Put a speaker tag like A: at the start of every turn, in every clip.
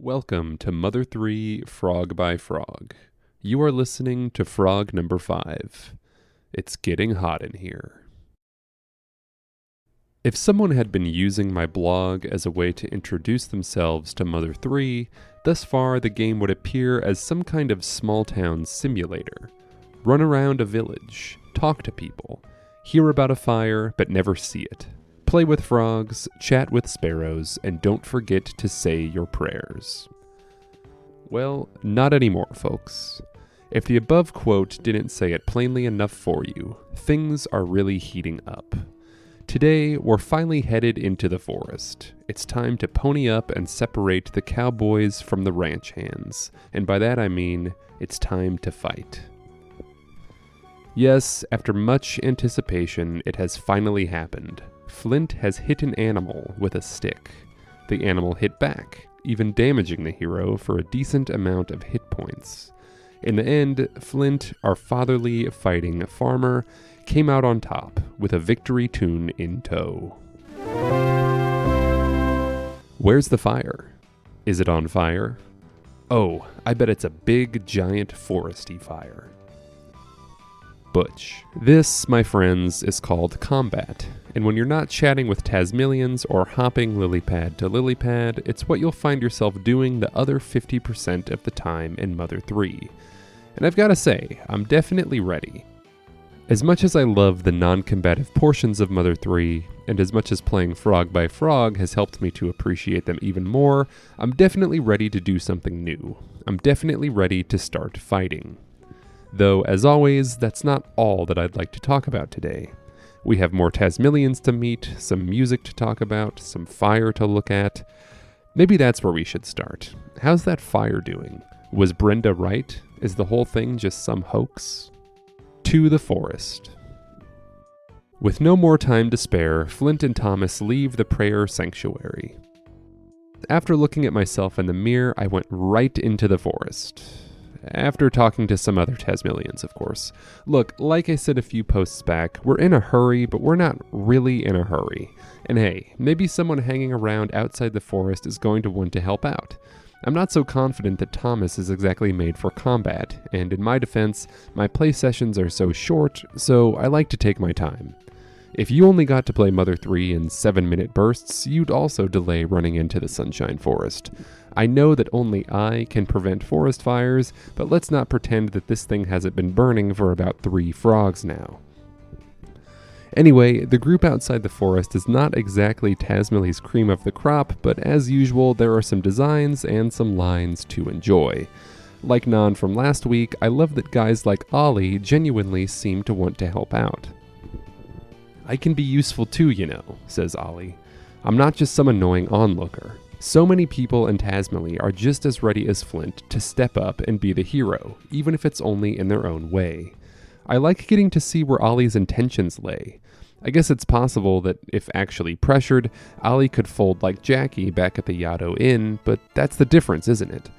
A: Welcome to Mother 3 Frog by Frog. You are listening to Frog number 5. It's getting hot in here. If someone had been using my blog as a way to introduce themselves to Mother 3, thus far the game would appear as some kind of small-town simulator. Run around a village, talk to people, hear about a fire but never see it. Play with frogs, chat with sparrows, and don't forget to say your prayers. Well, not anymore, folks. If the above quote didn't say it plainly enough for you, things are really heating up. Today, we're finally headed into the forest. It's time to pony up and separate the cowboys from the ranch hands, and by that I mean, it's time to fight. Yes, after much anticipation, it has finally happened. Flint has hit an animal with a stick. The animal hit back, even damaging the hero for a decent amount of hit points. In the end, Flint, our fatherly fighting farmer, came out on top with a victory tune in tow. Where's the fire? Is it on fire? Oh, I bet it's a big, giant, foresty fire. Butch. This, my friends, is called combat, and when you're not chatting with Tasmanians or hopping lilypad to lilypad, it's what you'll find yourself doing the other 50% of the time in Mother 3. And I've gotta say, I'm definitely ready. As much as I love the non-combative portions of Mother 3, and as much as playing Frog by Frog has helped me to appreciate them even more, I'm definitely ready to do something new. I'm definitely ready to start fighting. Though, as always, that's not all that I'd like to talk about today. We have more Tasmanians to meet, some music to talk about, some fire to look at. Maybe that's where we should start. How's that fire doing? Was Brenda right? Is the whole thing just some hoax? To the forest. With no more time to spare, Flint and Thomas leave the prayer sanctuary. After looking at myself in the mirror, I went right into the forest. After talking to some other Tasmanians, of course. Look, like I said a few posts back, we're in a hurry, but we're not really in a hurry. And hey, maybe someone hanging around outside the forest is going to want to help out. I'm not so confident that Thomas is exactly made for combat, and in my defense, my play sessions are so short, so I like to take my time. If you only got to play Mother 3 in 7-minute bursts, you'd also delay running into the Sunshine Forest. I know that only I can prevent forest fires, but let's not pretend that this thing hasn't been burning for about 3 frogs now. Anyway, the group outside the forest is not exactly Tasmania's cream of the crop, but as usual, there are some designs and some lines to enjoy. Like Nan from last week, I love that guys like Ollie genuinely seem to want to help out. I can be useful too, you know, says Ollie. I'm not just some annoying onlooker. So many people in Tasmania are just as ready as Flint to step up and be the hero, even if it's only in their own way. I like getting to see where Ollie's intentions lay. I guess it's possible that if actually pressured, Ollie could fold like Jackie back at the Yaddo Inn, but that's the difference, isn't it?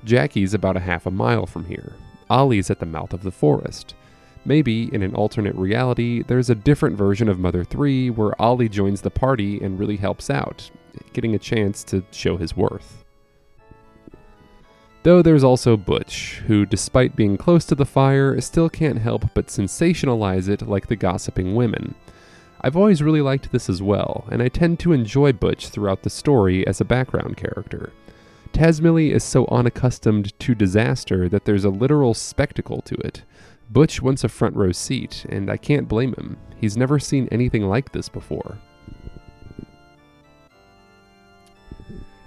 A: Jackie's about a half a mile from here. Ollie's at the mouth of the forest. Maybe, in an alternate reality, there's a different version of Mother 3 where Ollie joins the party and really helps out, getting a chance to show his worth. Though there's also Butch, who, despite being close to the fire, still can't help but sensationalize it like the gossiping women. I've always really liked this as well, and I tend to enjoy Butch throughout the story as a background character. Tasmania is so unaccustomed to disaster that there's a literal spectacle to it. Butch wants a front row seat, and I can't blame him. He's never seen anything like this before.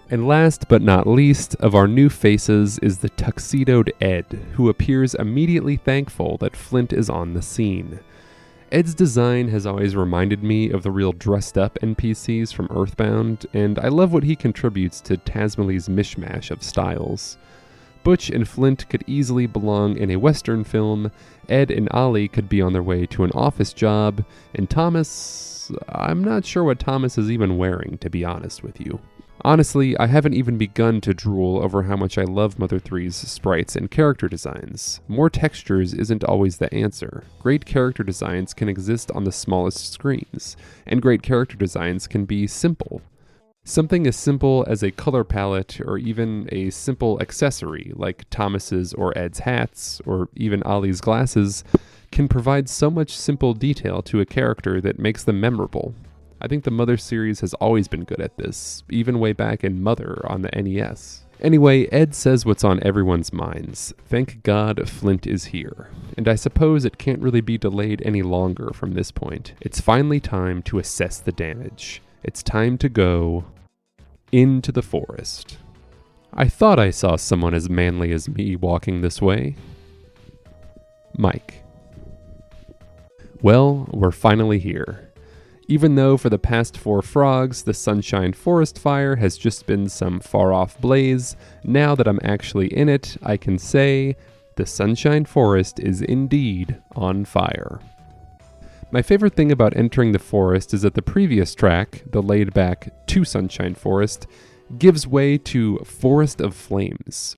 A: And last but not least of our new faces is the tuxedoed Ed, who appears immediately thankful that Flint is on the scene. Ed's design has always reminded me of the real dressed-up NPCs from Earthbound, and I love what he contributes to Tasmania's mishmash of styles. Butch and Flint could easily belong in a Western film, Ed and Ollie could be on their way to an office job, and Thomas... I'm not sure what Thomas is even wearing, to be honest with you. Honestly, I haven't even begun to drool over how much I love Mother 3's sprites and character designs. More textures isn't always the answer. Great character designs can exist on the smallest screens, and great character designs can be simple. Something as simple as a color palette or even a simple accessory like Thomas's or Ed's hats or even Ollie's glasses can provide so much simple detail to a character that makes them memorable. I think the Mother series has always been good at this, even way back in Mother on the NES. Anyway, Ed says what's on everyone's minds. Thank God Flint is here. And I suppose it can't really be delayed any longer from this point. It's finally time to assess the damage. It's time to go into the forest. I thought I saw someone as manly as me walking this way. Mike. Well, we're finally here. Even though for the past 4 frogs, the Sunshine Forest fire has just been some far-off blaze, now that I'm actually in it, I can say the Sunshine Forest is indeed on fire. My favorite thing about entering the forest is that the previous track, the laid-back To Sunshine Forest, gives way to Forest of Flames.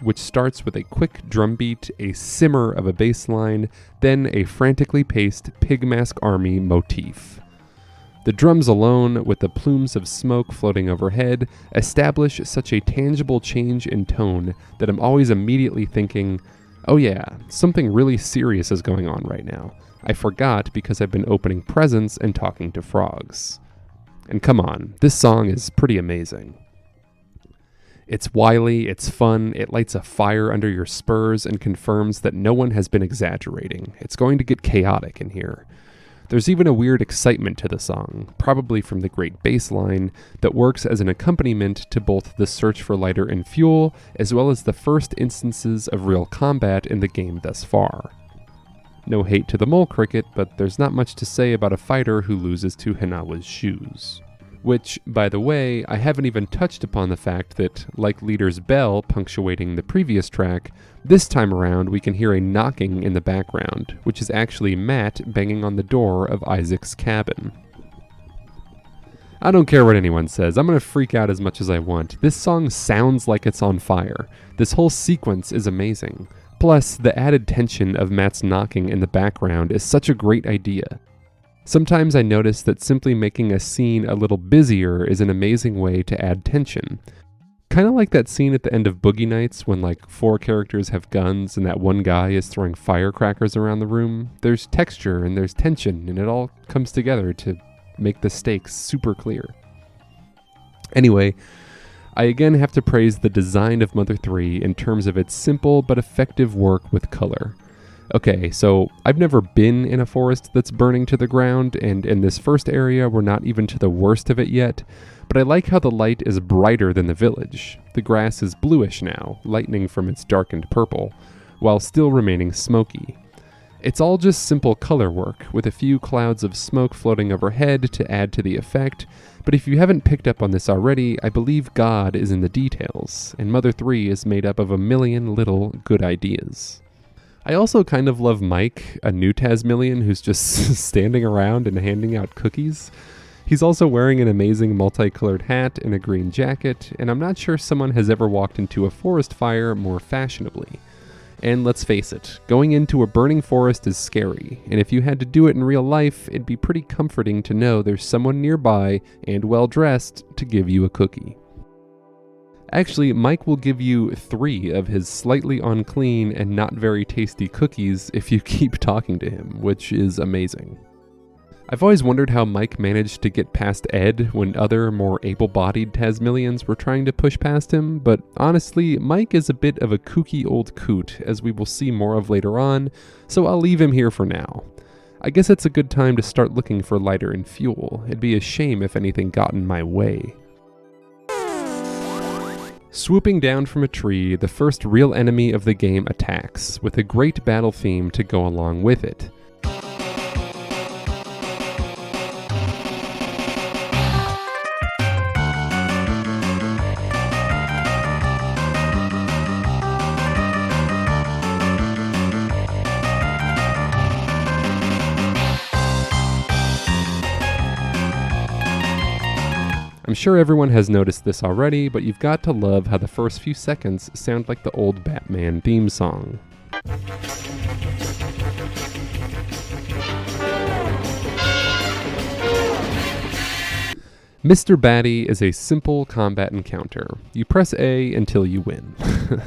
A: Which starts with a quick drum beat, a simmer of a bass line, then a frantically paced pig mask army motif. The drums alone, with the plumes of smoke floating overhead, establish such a tangible change in tone that I'm always immediately thinking, oh yeah, something really serious is going on right now. I forgot because I've been opening presents and talking to frogs. And come on, this song is pretty amazing. It's wily, it's fun, it lights a fire under your spurs and confirms that no one has been exaggerating. It's going to get chaotic in here. There's even a weird excitement to the song, probably from the great bass line, that works as an accompaniment to both the search for lighter and fuel, as well as the first instances of real combat in the game thus far. No hate to the mole cricket, but there's not much to say about a fighter who loses to Hinawa's shoes. Which, by the way, I haven't even touched upon the fact that, like Leader's bell punctuating the previous track, this time around we can hear a knocking in the background, which is actually Matt banging on the door of Isaac's cabin. I don't care what anyone says, I'm gonna freak out as much as I want. This song sounds like it's on fire. This whole sequence is amazing. Plus, the added tension of Matt's knocking in the background is such a great idea. Sometimes I notice that simply making a scene a little busier is an amazing way to add tension. Kind of like that scene at the end of Boogie Nights when like 4 characters have guns and that one guy is throwing firecrackers around the room. There's texture and there's tension and it all comes together to make the stakes super clear. Anyway, I again have to praise the design of Mother 3 in terms of its simple but effective work with color. Okay, so I've never been in a forest that's burning to the ground, and in this first area we're not even to the worst of it yet, but I like how the light is brighter than the village. The grass is bluish now, lightening from its darkened purple, while still remaining smoky. It's all just simple color work, with a few clouds of smoke floating overhead to add to the effect, but if you haven't picked up on this already, I believe God is in the details, and Mother 3 is made up of a million little good ideas. I also kind of love Mike, a new Tasmillion who's just standing around and handing out cookies. He's also wearing an amazing multicolored hat and a green jacket, and I'm not sure someone has ever walked into a forest fire more fashionably. And let's face it, going into a burning forest is scary, and if you had to do it in real life, it'd be pretty comforting to know there's someone nearby and well-dressed to give you a cookie. Actually, Mike will give you 3 of his slightly unclean and not very tasty cookies if you keep talking to him, which is amazing. I've always wondered how Mike managed to get past Ed when other, more able-bodied Tasmillions were trying to push past him, but honestly, Mike is a bit of a kooky old coot, as we will see more of later on, so I'll leave him here for now. I guess it's a good time to start looking for lighter and fuel. It'd be a shame if anything got in my way. Swooping down from a tree, the first real enemy of the game attacks, with a great battle theme to go along with it. I'm sure everyone has noticed this already, but you've got to love how the first few seconds sound like the old Batman theme song. Mr. Batty is a simple combat encounter. You press A until you win.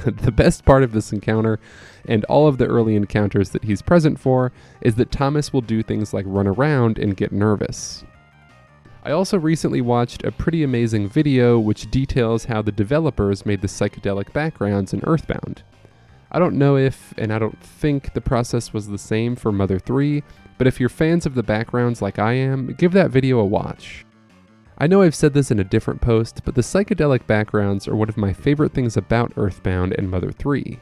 A: The best part of this encounter, and all of the early encounters that he's present for, is that Thomas will do things like run around and get nervous. I also recently watched a pretty amazing video which details how the developers made the psychedelic backgrounds in Earthbound. I don't know if, and I don't think the process was the same for Mother 3, but if you're fans of the backgrounds like I am, give that video a watch. I know I've said this in a different post, but the psychedelic backgrounds are one of my favorite things about Earthbound and Mother 3.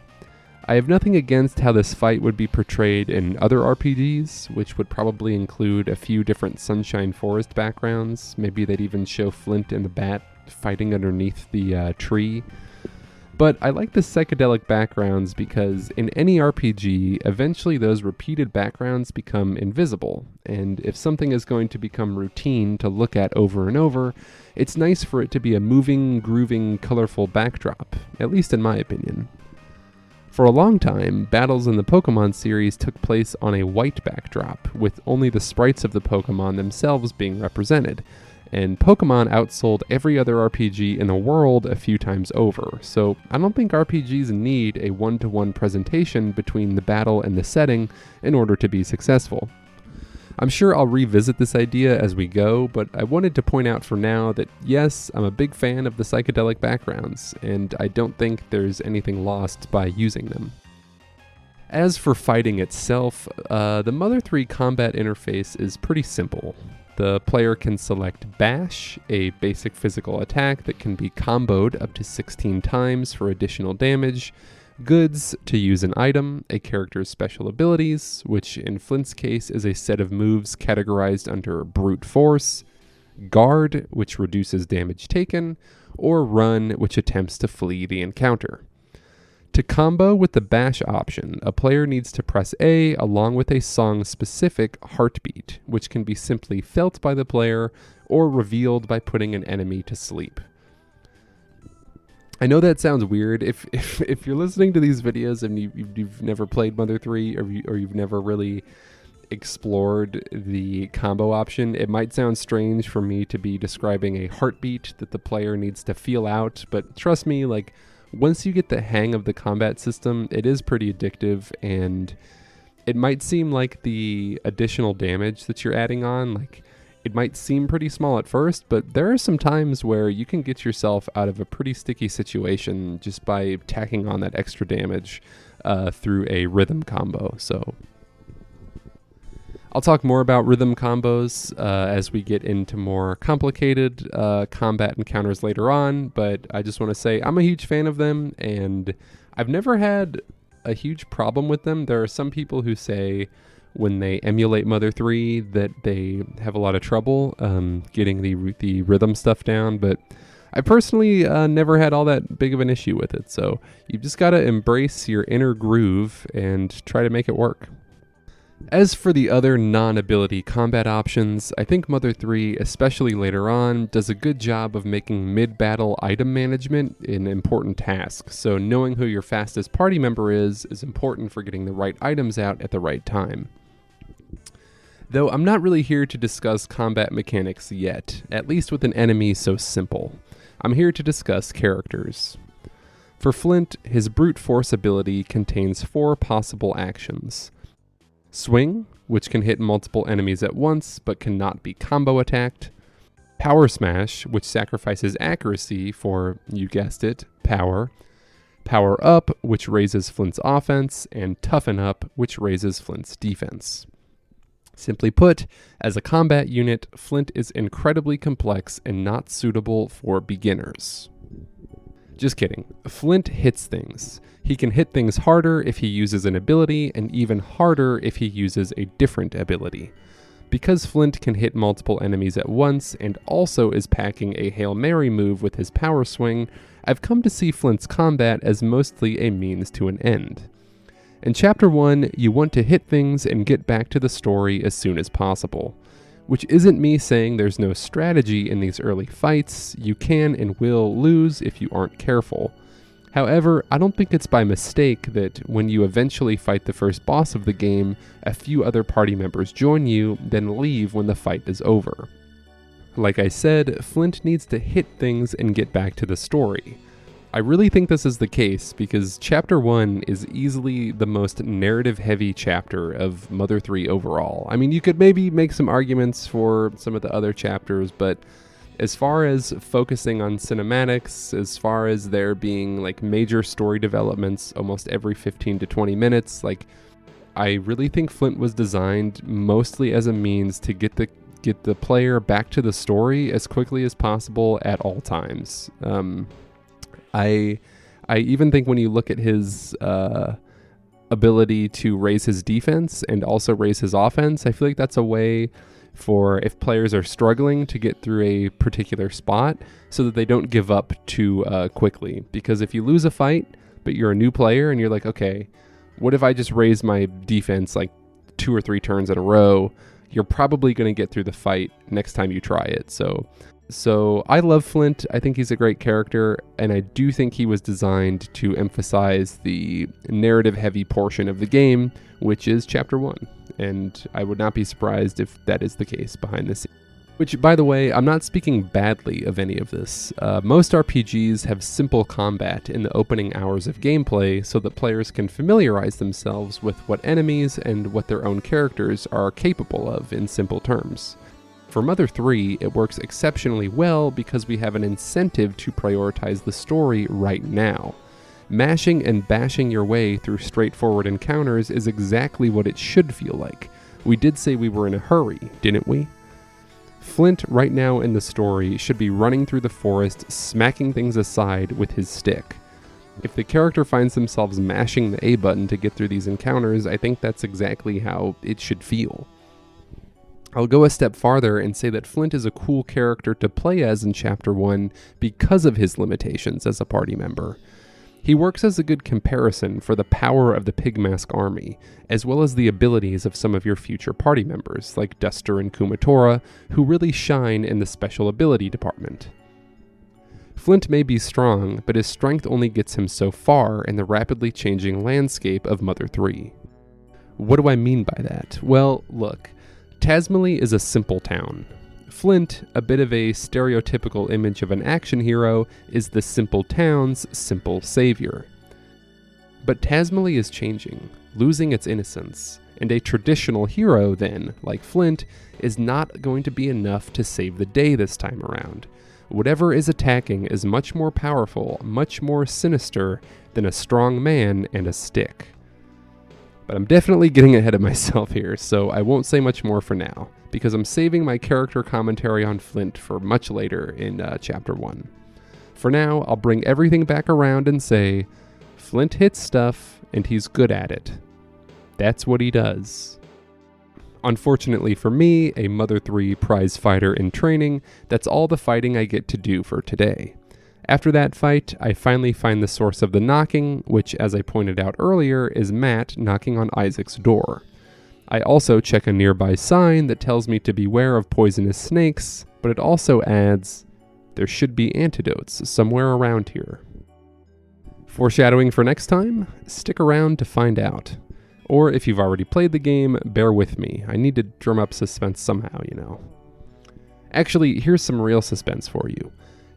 A: I have nothing against how this fight would be portrayed in other RPGs, which would probably include a few different Sunshine Forest backgrounds. Maybe they'd even show Flint and the Bat fighting underneath the tree. But I like the psychedelic backgrounds because in any RPG, eventually those repeated backgrounds become invisible, and if something is going to become routine to look at over and over, it's nice for it to be a moving, grooving, colorful backdrop, at least in my opinion. For a long time, battles in the Pokemon series took place on a white backdrop, with only the sprites of the Pokemon themselves being represented. And Pokemon outsold every other RPG in the world a few times over, so I don't think RPGs need a one-to-one presentation between the battle and the setting in order to be successful. I'm sure I'll revisit this idea as we go, but I wanted to point out for now that yes, I'm a big fan of the psychedelic backgrounds, and I don't think there's anything lost by using them. As for fighting itself, the Mother 3 combat interface is pretty simple. The player can select Bash, a basic physical attack that can be comboed up to 16 times for additional damage, Goods, to use an item, a character's special abilities, which in Flint's case is a set of moves categorized under Brute Force, Guard, which reduces damage taken, or Run, which attempts to flee the encounter. To combo with the Bash option, a player needs to press A along with a song-specific heartbeat, which can be simply felt by the player or revealed by putting an enemy to sleep. I know that sounds weird. If you're listening to these videos and you've never played Mother 3 or you've never really explored the combo option, it might sound strange for me to be describing a heartbeat that the player needs to feel out, but trust me, like, once you get the hang of the combat system, it is pretty addictive, and it might seem like the additional damage that you're adding on, like, it might seem pretty small at first, but there are some times where you can get yourself out of a pretty sticky situation just by tacking on that extra damage through a rhythm combo. So I'll talk more about rhythm combos as we get into more complicated combat encounters later on, but I just want to say I'm a huge fan of them, and I've never had a huge problem with them. There are some people who say when they emulate Mother 3 that they have a lot of trouble getting the rhythm stuff down, but I personally never had all that big of an issue with it, so you've just got to embrace your inner groove and try to make it work. As for the other non-ability combat options, I think Mother 3, especially later on, does a good job of making mid-battle item management an important task, so knowing who your fastest party member is important for getting the right items out at the right time. Though I'm not really here to discuss combat mechanics yet, at least with an enemy so simple. I'm here to discuss characters. For Flint, his brute force ability contains 4 possible actions. Swing, which can hit multiple enemies at once but cannot be combo attacked. Power Smash, which sacrifices accuracy for, you guessed it, power. Power Up, which raises Flint's offense, and Toughen Up, which raises Flint's defense. Simply put, as a combat unit, Flint is incredibly complex and not suitable for beginners. Just kidding. Flint hits things. He can hit things harder if he uses an ability, and even harder if he uses a different ability. Because Flint can hit multiple enemies at once, and also is packing a Hail Mary move with his power swing, I've come to see Flint's combat as mostly a means to an end. In Chapter 1, you want to hit things and get back to the story as soon as possible. Which isn't me saying there's no strategy in these early fights. You can and will lose if you aren't careful. However, I don't think it's by mistake that when you eventually fight the first boss of the game, a few other party members join you, then leave when the fight is over. Like I said, Flint needs to hit things and get back to the story. I really think this is the case because Chapter 1 is easily the most narrative-heavy chapter of Mother 3 overall. I mean, you could maybe make some arguments for some of the other chapters, but as far as focusing on cinematics, as far as there being like major story developments almost every 15 to 20 minutes, like I really think Flint was designed mostly as a means to get the player back to the story as quickly as possible at all times. I even think when you look at his ability to raise his defense and also raise his offense, I feel like that's a way for if players are struggling to get through a particular spot so that they don't give up too quickly. Because if you lose a fight, but you're a new player and you're like, okay, what if I just raise my defense like 2 or 3 turns in a row? You're probably going to get through the fight next time you try it. So I love Flint. I think he's a great character, and I do think he was designed to emphasize the narrative-heavy portion of the game, which is Chapter 1. And I would not be surprised if that is the case behind the scenes. Which, by the way, I'm not speaking badly of any of this. Most RPGs have simple combat in the opening hours of gameplay so that players can familiarize themselves with what enemies and what their own characters are capable of in simple terms. For Mother 3, it works exceptionally well because we have an incentive to prioritize the story right now. Mashing and bashing your way through straightforward encounters is exactly what it should feel like. We did say we were in a hurry, didn't we? Flint, right now in the story, should be running through the forest, smacking things aside with his stick. If the character finds themselves mashing the A button to get through these encounters, I think that's exactly how it should feel. I'll go a step farther and say that Flint is a cool character to play as in Chapter 1 because of his limitations as a party member. He works as a good comparison for the power of the Pigmask army, as well as the abilities of some of your future party members, like Duster and Kumatora, who really shine in the special ability department. Flint may be strong, but his strength only gets him so far in the rapidly changing landscape of Mother 3. What do I mean by that? Well, look, Tazmily is a simple town. Flint, a bit of a stereotypical image of an action hero, is the simple town's simple savior. But Tazmily is changing, losing its innocence, and a traditional hero then, like Flint, is not going to be enough to save the day this time around. Whatever is attacking is much more powerful, much more sinister than a strong man and a stick. But I'm definitely getting ahead of myself here, so I won't say much more for now, because I'm saving my character commentary on Flint for much later in Chapter 1. For now, I'll bring everything back around and say, Flint hits stuff, and he's good at it. That's what he does. Unfortunately for me, a Mother 3 prize fighter in training, that's all the fighting I get to do for today. After that fight, I finally find the source of the knocking, which, as I pointed out earlier, is Matt knocking on Isaac's door. I also check a nearby sign that tells me to beware of poisonous snakes, but it also adds, there should be antidotes somewhere around here. Foreshadowing for next time? Stick around to find out. Or if you've already played the game, bear with me. I need to drum up suspense somehow, you know. Actually, here's some real suspense for you.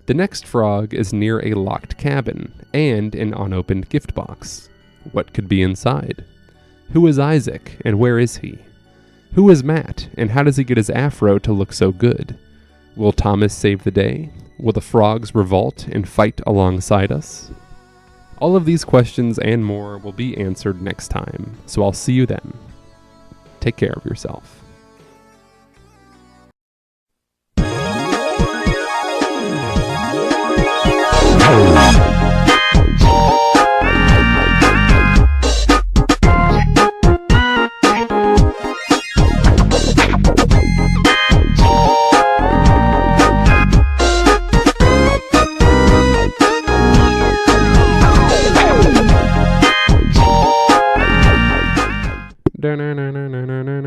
A: The next frog is near a locked cabin and an unopened gift box. What could be inside? Who is Isaac and where is he? Who is Matt and how does he get his afro to look so good? Will Thomas save the day? Will the frogs revolt and fight alongside us? All of these questions and more will be answered next time, so I'll see you then. Take care of yourself. Na na na na na na.